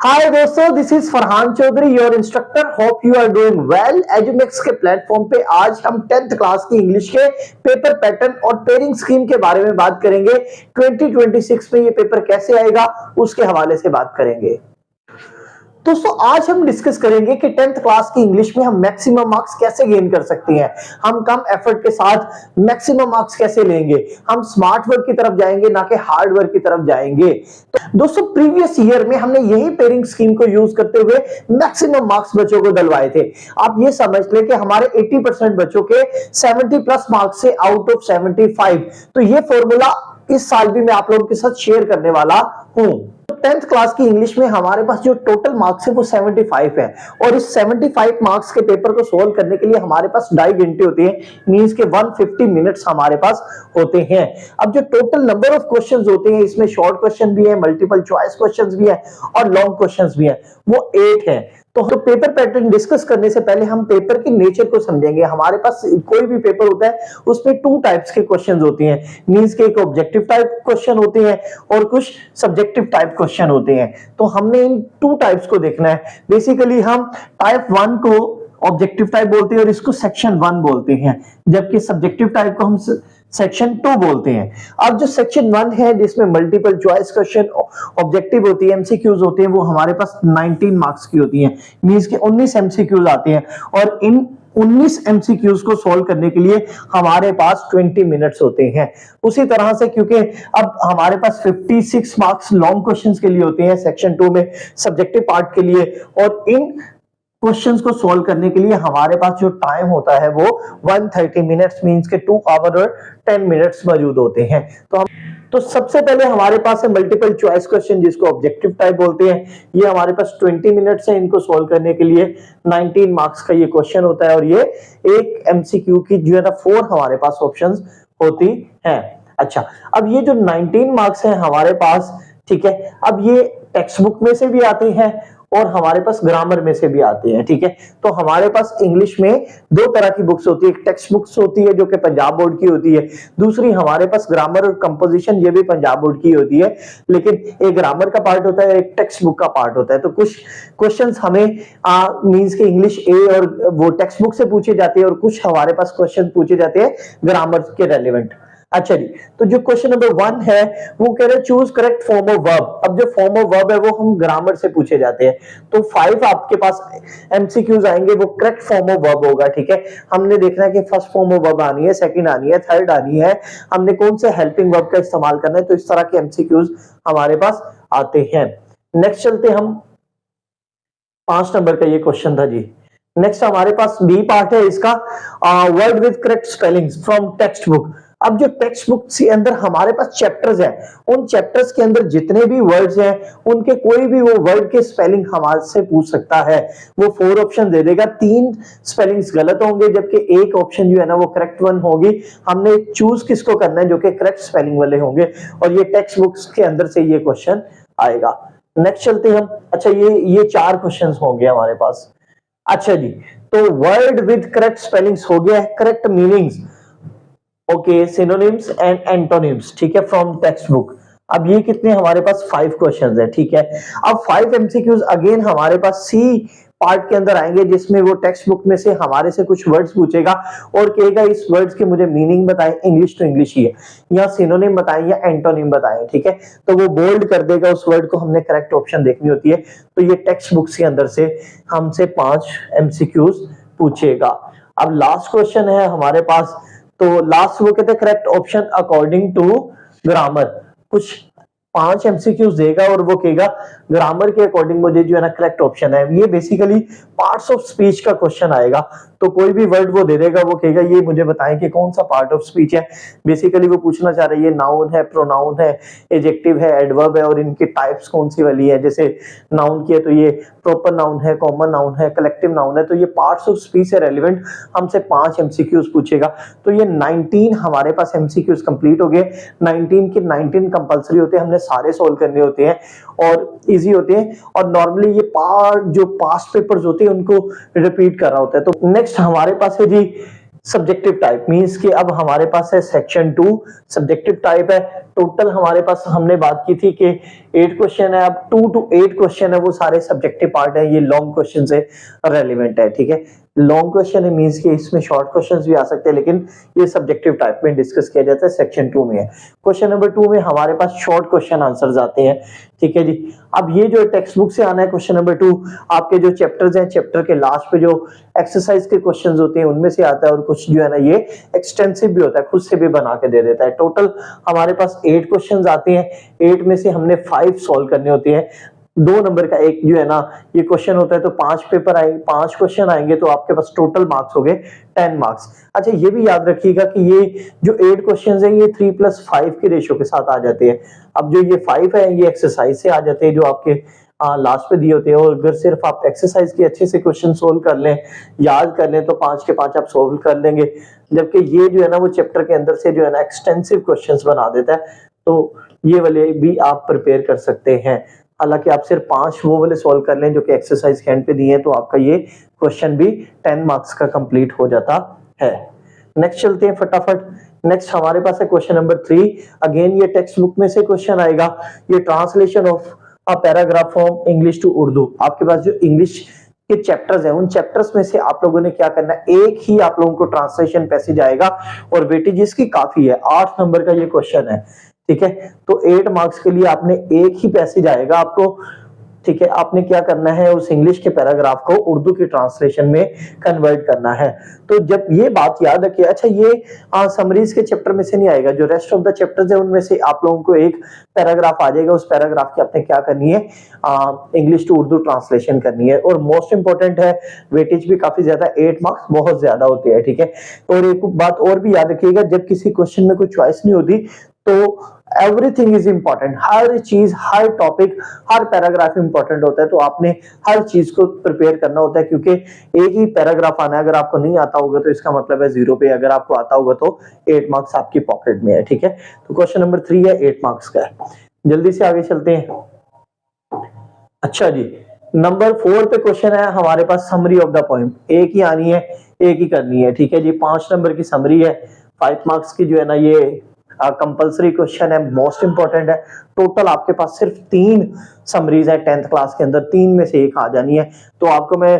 हाय दोस्तों, this is Farhan Chaudhary, your instructor. Hope you are doing well. Edumix के platform पे आज हम 10th क्लास की इंग्लिश के पेपर पैटर्न और पेयरिंग स्कीम के बारे में बात करेंगे। 2026 में ये पेपर कैसे आएगा उसके हवाले से बात करेंगे। दोस्तों, आज हम डिस्कस करेंगे कि 10th क्लास की इंग्लिश में हम मैक्सिमम मार्क्स कैसे गेन कर सकते हैं, हम कम एफर्ट के साथ मैक्सिमम मार्क्स कैसे लेंगे, हम स्मार्ट वर्क की तरफ जाएंगे ना कि हार्ड वर्क की तरफ जाएंगे। तो दोस्तों, प्रीवियस ईयर में हमने यही पेयरिंग स्कीम को यूज करते हुए मैक्सिमम मार्क्स बच्चों को दिलवाए थे। आप ये समझ लें कि हमारे 80% बच्चों के 70 प्लस मार्क्स से आउट ऑफ 75। तो ये फॉर्मूला इस साल भी मैं आप लोगों के साथ शेयर करने वाला हूं। 10th क्लास की इंग्लिश में हमारे पास जो टोटल मार्क्स है वो 75 है और इस 75 मार्क्स के पेपर को सोल्व करने के लिए हमारे पास 2.5 घंटे होते हैं, मींस के 150 मिनट्स हमारे पास होते हैं। अब जो टोटल नंबर ऑफ क्वेश्चंस होते हैं, इसमें शॉर्ट क्वेश्चन भी है, मल्टीपल चॉइस क्वेश्चंस भी है और लॉन्ग क्वेश्चंस भी है, वो 8 है। तो पेपर पैटर्न डिस्कस करने से पहले हम पेपर के नेचर को समझेंगे। हमारे पास कोई भी पेपर होता है उसमें 2 टाइप्स के क्वेश्चंस होते हैं, मींस के एक ऑब्जेक्टिव टाइप क्वेश्चन होते हैं और कुछ सब्जेक्टिव टाइप क्वेश्चन होते हैं। तो हमने इन 2 टाइप्स को देखना है। बेसिकली हम टाइप 1 को ऑब्जेक्टिव टाइप बोलते हैं और इसको सेक्शन 1 बोलते हैं, जबकि सब्जेक्टिव टाइप को हम सेक्शन 2 बोलते हैं। अब जो सेक्शन 1 है जिसमें मल्टीपल चॉइस क्वेश्चन, ऑब्जेक्टिव होती है, एमसीक्यूज होते हैं, वो हमारे पास 19 मार्क्स की होती हैं, मींस के 19 एमसीक्यूज आते हैं और इन 19 एमसीक्यूज को सॉल्व करने के लिए हमारे पास 20 मिनट्स होते हैं। उसी तरह से क्योंकि अब हमारे पास 56 मार्क्स लॉन्ग क्वेश्चंस के लिए होते हैं सेक्शन 2 में, सब्जेक्टिव पार्ट के लिए, और इन क्वेश्चंस को सॉल्व करने के लिए हमारे पास जो टाइम होता है वो 130 मिनट्स, मींस के 2 आवर और 10 मिनट्स मौजूद होते हैं। तो सबसे पहले हमारे पास है मल्टीपल चॉइस क्वेश्चन, जिसको ऑब्जेक्टिव टाइप बोलते हैं। ये हमारे पास 20 मिनट्स है इनको सॉल्व करने के लिए। 19 मार्क्स का ये क्वेश्चन होता है और ये एक एमसीक्यू की जो है ना 4 हमारे पास ऑप्शंस होती हैं। अच्छा, अब ये जो 19 मार्क्स है हमारे पास, ठीक है, अब ये टेक्स्ट बुक में से भी आते हैं और हमारे पास ग्रामर में से भी आते हैं, ठीक है। तो हमारे पास इंग्लिश में 2 तरह की बुक्स होती है, एक टेक्स्ट बुक्स होती है जो कि पंजाब बोर्ड की होती है, दूसरी हमारे पास ग्रामर और कंपोजिशन, ये भी पंजाब बोर्ड की होती है, लेकिन एक ग्रामर का पार्ट होता है, एक टेक्स्ट बुक का पार्ट होता है। तो कुछ क्वेश्चंस हमें मींस के इंग्लिश ए और वो टेक्स्ट बुक से पूछे जाते हैं और कुछ हमारे पास क्वेश्चन पूछे जाते हैं ग्रामर के रेलिवेंट। अच्छा जी, तो जो क्वेश्चन नंबर 1 है वो कह रहे हैं choose correct form of verb. अब जो फॉर्म ऑफ वर्ब है वो हम ग्रामर से पूछे जाते हैं। तो 5 आपके पास एमसीक्यूज आएंगे, वो करेक्ट फॉर्म ऑफ वर्ब होगा, ठीक है। हमने देखना है कि फर्स्ट फॉर्म ऑफ वर्ब आनी है, सेकंड आनी है, थर्ड आनी है, हमने कौन से हेल्पिंग वर्ब का इस्तेमाल करना है। तो इस तरह के एमसीक्यूज हमारे पास आते हैं। नेक्स्ट चलते हम 5 नंबर का ये क्वेश्चन था जी। नेक्स्ट हमारे पास बी पार्ट है इसका, word with correct spellings from text book. अब जो टेक्स्ट बुक के अंदर हमारे पास चैप्टर्स हैं, उन चैप्टर्स के अंदर जितने भी वर्ड्स हैं उनके कोई भी वो वर्ड के स्पेलिंग हमारे से पूछ सकता है। वो 4 ऑप्शन दे देगा, 3 स्पेलिंग्स गलत होंगे जबकि एक ऑप्शन जो है ना वो करेक्ट वन होगी। हमने चूज किसको करना है, जो कि करेक्ट स्पेलिंग वाले होंगे, और ये टेक्स्ट बुक्स के अंदर से ये क्वेश्चन आएगा। नेक्स्ट चलते हम। अच्छा, ये 4 क्वेश्चंस होंगे हमारे पास। अच्छा जी, तो वर्ड विद करेक्ट स्पेलिंग्स हो गया है, correct meanings, okay, synonyms and antonyms, ठीक है, फ्रॉम टेक्स्ट बुक। अब ये कितने हमारे पास 5 क्वेश्चंस है, ठीक है। अब 5 एमसीक्यूज अगेन हमारे पास सी पार्ट के अंदर आएंगे, जिसमें वो टेक्स्ट बुक में से हमारे से कुछ वर्ड्स पूछेगा और कहेगा इस वर्ड्स के मुझे मीनिंग बताएं, इंग्लिश टू इंग्लिश ही है, या सिनोनिम बताएं या एंटोनिम बताएं, ठीक है। तो वो बोल्ड कर देगा उस वर्ड को, हमने करेक्ट ऑप्शन देखनी होती है। तो ये टेक्स्ट बुक्स के अंदर से हमसे 5 एमसीक्यूज पूछेगा। अब लास्ट क्वेश्चन है हमारे पास, तो लास्ट वो कहते हैं correct option according to grammar. कुछ 5 एमसीक्यूज देगा और वो कहेगा ग्रामर के अकॉर्डिंग मुझे जो है ना करेक्ट ऑप्शन है। ये बेसिकली पार्ट्स ऑफ स्पीच का क्वेश्चन आएगा। तो कोई भी वर्ड वो दे देगा, वो कहेगा ये मुझे बताएं कि कौन सा पार्ट ऑफ स्पीच है। बेसिकली वो पूछना चाह रहा है ये नाउन है, प्रोनाउन है, एडजेक्टिव है, एडवर्ब है, और इनकी टाइप्स कौन सी वाली है। जैसे नाउन की है तो ये प्रॉपर नाउन है, कॉमन नाउन है, कलेक्टिव नाउन है। तो ये पार्ट्स ऑफ स्पीच से रेलिवेंट हमसे 5 एमसीक्यूज पूछेगा। तो ये 19 हमारे पास एमसीक्यूज कंप्लीट हो गए। 19 के 19 कंपलसरी होते हैं, हमने सारे सोल्व करने होते हैं और इजी होते हैं। और नॉर्मली ये पार्ट जो पास्ट पेपर्स होते हैं उनको रिपीट कर रहा होता है। तो नेक्स्ट हमारे पास है जी सब्जेक्टिव टाइप मींस कि अब हमारे पास है सेक्शन 2 सब्जेक्टिव टाइप है। टोटल हमारे पास हमने बात की थी कि 8 क्वेश्चन है, अब 2 to 8 क्वेश्चन है वो सारे सब्जेक्टिव पार्ट है, ये लॉन्ग क्वेश्चन से रेलिवेंट है, ठीक है। लॉन्ग क्वेश्चन है मींस कि इसमें शॉर्ट क्वेश्चंस भी आ सकते हैं, लेकिन ये सब्जेक्टिव टाइप में डिस्कस किया जाता है, सेक्शन 2 में है। क्वेश्चन नंबर 2 में हमारे पास शॉर्ट क्वेश्चन आंसर्स आते हैं, ठीक है जी। अब ये जो टेक्स्ट बुक से आना है क्वेश्चन नंबर 2, आपके जो चैप्टर्स हैं, चैप्टर के लास्ट पे जो एक्सरसाइज के क्वेश्चंस होते हैं उनमें से आता है, और कुछ जो है ना ये एक्सटेंसिव भी होता है, खुद से भी बना के दे देता है। टोटल हमारे पास 8 क्वेश्चंस आते हैं, 8 में से हमने 5 सॉल्व करने होते हैं। 2 नंबर का एक जो है ना ये क्वेश्चन होता है, तो 5 पेपर आएंगे, 5 क्वेश्चन आएंगे, तो आपके पास टोटल मार्क्स हो गए 10 मार्क्स। अच्छा ये भी याद रखिएगा कि ये जो 8 क्वेश्चंस हैं ये 3+5 के रेशियो के साथ आ जाते हैं। अब जो ये 5 है ये एक्सरसाइज से आ जाते हैं जो आपके लास्ट पे दिए होते हैं, और अगर सिर्फ आप एक्सरसाइज के अच्छे से क्वेश्चन सोल्व कर लें, याद कर लें, तो 5 के 5 आप सोल्व कर लेंगे। जबकि ये जो है ना वो चैप्टर के अंदर से जो है ना एक्सटेंसिव क्वेश्चंस बना देता है, तो ये वाले भी आप प्रिपेयर कर सकते हैं। हालांकि आप सिर्फ 5 वो वाले सॉल्व कर लें जो कि एक्सरसाइज के एंड पे दिए हैं, तो आपका ये क्वेश्चन भी 10 मार्क्स का कंप्लीट हो जाता है। नेक्स्ट चलते हैं फटाफट। नेक्स्ट हमारे पास है क्वेश्चन नंबर 3। अगेन ये टेक्स्ट बुक में से क्वेश्चन आएगा, ये translation of a paragraph from English to Urdu. आपके पास जो इंग्लिश के चैप्टर्स हैं उन चैप्टर्स में से आप लोगों ने क्या करना है, एक ही आप लोगों को ट्रांसलेशन पैसेज आएगा, और वेटेज इसकी काफी है, 8 नंबर का ये क्वेश्चन है, ठीक है। तो 8 मार्क्स के लिए आपने एक ही पैसेज आएगा आपको, ठीक है। आपने क्या करना है, उस इंग्लिश के पैराग्राफ को उर्दू की ट्रांसलेशन में कन्वर्ट करना है। तो जब ये बात याद रखिए, अच्छा ये समरीज के चैप्टर में से नहीं आएगा, जो रेस्ट ऑफ द चैप्टर्स है उनमें से आप लोगों को एक पैराग्राफ आ जाएगा, उस पैराग्राफ की आपने क्या करनी है, इंग्लिश टू उर्दू ट्रांसलेशन करनी है। और मोस्ट इंपॉर्टेंट है, वेटेज भी काफी ज्यादा, 8 मार्क्स बहुत ज्यादा होते हैं, ठीक है। और एक बात और भी याद रखिएगा, जब किसी क्वेश्चन में कोई चॉइस नहीं होती तो एवरीथिंग इज इंपॉर्टेंट, हर चीज, हर टॉपिक, हर पैराग्राफ इंपॉर्टेंट होता है, तो आपने हर चीज को प्रिपेयर करना होता है, क्योंकि एक ही पैराग्राफ आना है, अगर आपको नहीं आता होगा तो इसका मतलब है 0 पे, अगर आपको आता होगा तो 8 मार्क्स आपकी पॉकेट में है, ठीक है। तो क्वेश्चन नंबर 3 है, 8 मार्क्स का है। जल्दी से आगे चलते हैं। अच्छा जी, नंबर 4 पे क्वेश्चन है हमारे पास, समरी ऑफ द पोएम। एक ही आनी है, एक ही करनी है, ठीक है जी। 5 नंबर की समरी है, 5 मार्क्स की जो है ना ये कंपल्सरी क्वेश्चन है, मोस्ट इंपॉर्टेंट है। टोटल आपके पास सिर्फ 3 समरीज है 10th क्लास के अंदर, 3 में से एक आ जानी है। तो आपको मैं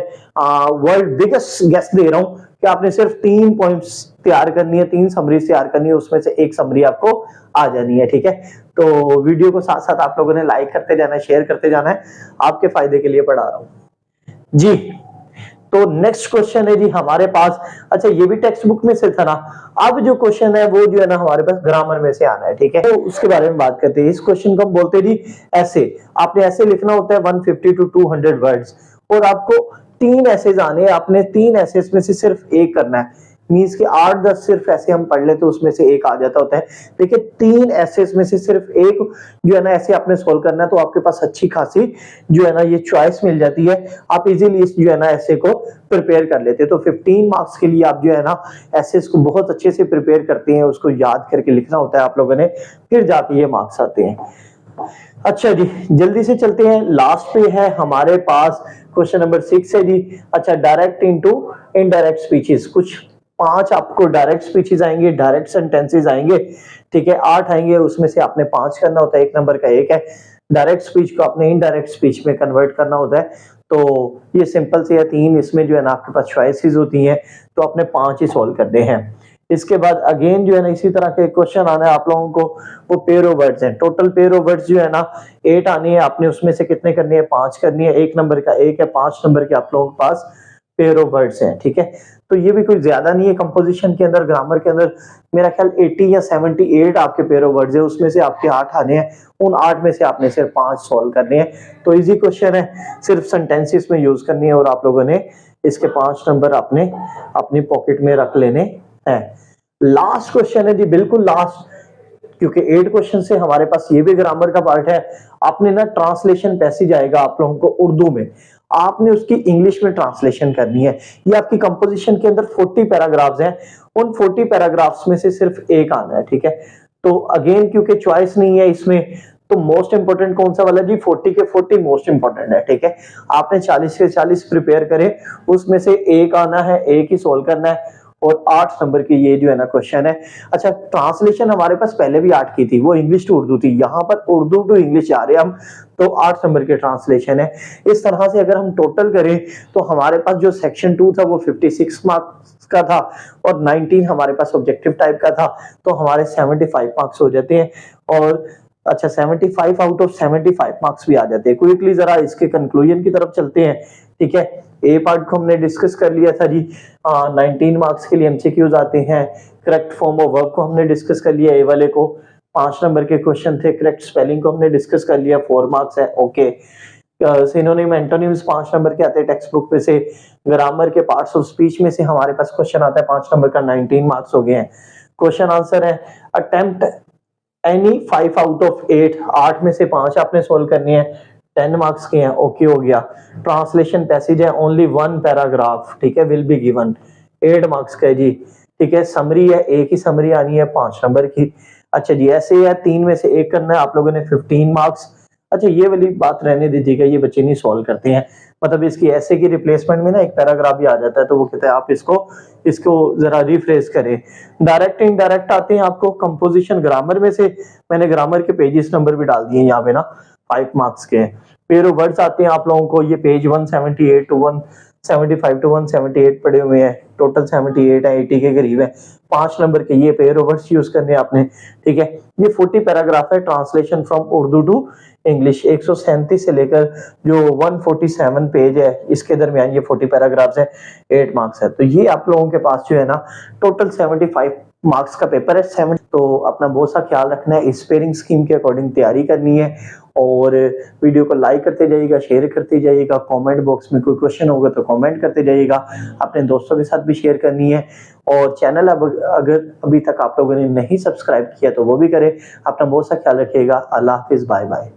वर्ल्ड बिगेस्ट गेस दे रहा हूं कि आपने सिर्फ 3 पॉइंट्स तैयार करनी है, 3 समरीज तैयार करनी है, उसमें से एक समरी आपको आ जानी है, ठीक है। तो वीडियो को साथ साथ आप लोगों ने लाइक करते जाना है, शेयर करते जाना है, आपके फायदे के लिए पढ़ा रहा हूं जी। तो नेक्स्ट क्वेश्चन है जी हमारे पास, अच्छा ये भी टेक्स्ट बुक में से था ना, अब जो क्वेश्चन है वो जो है ना हमारे पास ग्रामर में से आना है, ठीक है। तो उसके बारे में बात करते हैं। इस क्वेश्चन को हम बोलते हैं जी ऐसे। आपने ऐसे लिखना होता है 150 to 200 वर्ड्स, और आपको 3 ऐसेज आने हैं, आपने 3 ऐसेज में से सिर्फ एक करना है। मींस कि 8-10 सिर्फ ऐसे हम पढ़ ले तो उसमें से एक आ जाता होता है। देखिए 3 ऐसेज में से सिर्फ एक जो है ना ऐसे आपने सोल्व करना है, तो आपके पास अच्छी खासी जो है ना ये चॉइस मिल जाती है, आप इजीली इस जो है ना ऐसे को प्रिपेयर कर लेते हैं। तो 15 मार्क्स के लिए आप जो है ना ऐसेज को बहुत अच्छे से प्रिपेयर करते हैं, उसको याद करके लिखना होता है आप लोगों ने, फिर जाके ये मार्क्स आते हैं। अच्छा जी, जल्दी से चलते हैं। लास्ट पे है हमारे पास क्वेश्चन नंबर 6 है जी। अच्छा, डायरेक्ट इनटू इनडायरेक्ट स्पीचेस। कुछ 5 आपको डायरेक्ट स्पीचेस आएंगे, डायरेक्ट सेंटेंसेस आएंगे, ठीक है। 8 आएंगे, उसमें से आपने 5 करना होता है, 1 नंबर का 1 है। डायरेक्ट स्पीच को आपने इनडायरेक्ट स्पीच में कन्वर्ट करना होता है, तो ये सिंपल से है। 3 इसमें जो है ना आपके पास चॉइसेस होती हैं, तो आपने 5 ही सॉल्व करने हैं। इसके बाद अगेन जो है ना इसी तरह के क्वेश्चन आना है आप लोगों को, वो पेयर ऑफ वर्ड्स हैं। टोटल पेयर ऑफ वर्ड्स जो है ना 8 आनी है, आपने उसमें से कितने करनी है, 5 करनी है। 1 नंबर का 1 है, 5 नंबर के आप लोगों के पास पेयर ऑफ वर्ड्स हैं, ठीक है। तो ये भी कोई ज्यादा नहीं है। कंपोजिशन के अंदर, ग्रामर के अंदर मेरा ख्याल 80 या 78 आपके पेयर ऑफ वर्ड्स है, उसमें से आपके 8 आने हैं, उन 8 में से आपने सिर्फ 5 सॉल्व करने हैं। तो इजी क्वेश्चन है, सिर्फ सेंटेंसेस में यूज करनी है, और आप लोगों ने इसके 5 नंबर अपने अपनी पॉकेट में रख लेने हैं। लास्ट क्वेश्चन है जी, बिल्कुल लास्ट, क्योंकि 8 क्वेश्चन से हमारे पास ये भी ग्रामर का पार्ट है। आपने ना ट्रांसलेशन पैसेज आएगा आप लोगों को उर्दू में, आपने उसकी इंग्लिश में ट्रांसलेशन करनी है। ये आपकी कंपोजिशन के अंदर 40 पैराग्राफ्स हैं, उन 40 पैराग्राफ्स में से सिर्फ एक आना है, ठीक है। तो अगेन क्योंकि चॉइस नहीं है इसमें, तो मोस्ट इंपोर्टेंट कौन सा वाला जी, 40 के 40 मोस्ट इंपोर्टेंट है, ठीक है। आपने 40 के 40 प्रिपेयर करे, उसमें से एक आना है, एक ही सोल्व करना है, और 8 नंबर की ये जो है ना क्वेश्चन है। अच्छा, ट्रांसलेशन हमारे पास पहले भी 8 की थी, वो इंग्लिश टू उर्दू थी, यहाँ पर उर्दू टू इंग्लिश जा रहे हैं हम, तो 8 नंबर की ट्रांसलेशन है। इस तरह से अगर हम टोटल करें तो हमारे पास जो सेक्शन 2 था वो 56 मार्क्स का था और 19 हमारे पास ऑब्जेक्टिव टाइप का था, तो हमारे 75 मार्क्स हो जाते हैं। और अच्छा, 75 आउट ऑफ 75 मार्क्स भी आ जाते हैं। क्विकली जरा इसके कंक्लूजन की तरफ चलते हैं, ठीक है। ए पार्ट को हमने डिस्कस कर लिया था जी, 19 मार्क्स के लिए एमसीक्यूज आते हैं। करेक्ट फॉर्म ऑफ वर्ब को हमने डिस्कस कर लिया, ए वाले को 5 नंबर के क्वेश्चन थे। करेक्ट स्पेलिंग को हमने डिस्कस कर लिया, 4 मार्क्स है, ओके। सिनोनिम एंटोनिम्स 5 नंबर के आते हैं टेक्स्ट बुक में से। ग्रामर के पार्ट्स ऑफ स्पीच में से हमारे पास क्वेश्चन आता है 5 नंबर का, 19 मार्क्स हो गए हैं। क्वेश्चन आंसर है अटेम्प्ट एनी 5 आउट ऑफ 8, 8 में से 5 आपने सोल्व करनी है, 10 मार्क्स के हैं, ओके हो गया। ट्रांसलेशन पैसेज है ओनली 1 पैराग्राफ, ठीक है, विल बी गिवन, 8 मार्क्स का है जी, ठीक है। समरी है, एक ही समरी आनी है 5 नंबर की। अच्छा जी, ऐसे है 3 में से 1 करना है, आप लोगों ने 15 मार्क्स। अच्छा, ये वाली बात रहने दीजिएगा, ये बच्चे नहीं सॉल्व करते हैं, मतलब इसकी ऐसे की रिप्लेसमेंट में ना एक पैराग्राफ भी आ जाता है, तो वो कहते हैं आप इसको जरा रिफ्रेश करें। डायरेक्ट इनडायरेक्ट आते हैं आपको कंपोजिशन ग्रामर में से, मैंने ग्रामर के पेजेस नंबर भी डाल दिए यहाँ पे ना, 5 मार्क्स के। पेयर ऑफ वर्ड्स आते हैं आप लोगों को, ये पेज 178 टू 175 टू 178 पड़े हुए हैं, टोटल 78 है, 80 के करीब है। 5 नंबर के ये पेयर ऑफ वर्ड्स यूज करने आपने, ठीक है। ये 40 पैराग्राफ है, translation from Urdu to English, 137 से लेकर जो 147 पेज है इसके दरमियान ये 40 पैराग्राफ्स है, 8 मार्क्स है। तो ये आप लोगों के पास जो है ना टोटल 75 मार्क्स का पेपर है। 7 तो अपना बहुत सा ख्याल रखना है, इस पेयरिंग स्कीम के अकॉर्डिंग तैयारी करनी है, और वीडियो को लाइक करते जाइएगा, शेयर करते जाइएगा, कमेंट बॉक्स में कोई क्वेश्चन होगा तो कमेंट करते जाइएगा, अपने दोस्तों के साथ भी शेयर करनी है। और चैनल अगर अभी तक आप लोगों ने नहीं सब्सक्राइब किया तो वो भी करें। अपना बहुत सा ख्याल रखिएगा। अल्लाह हाफिज, बाय बाय।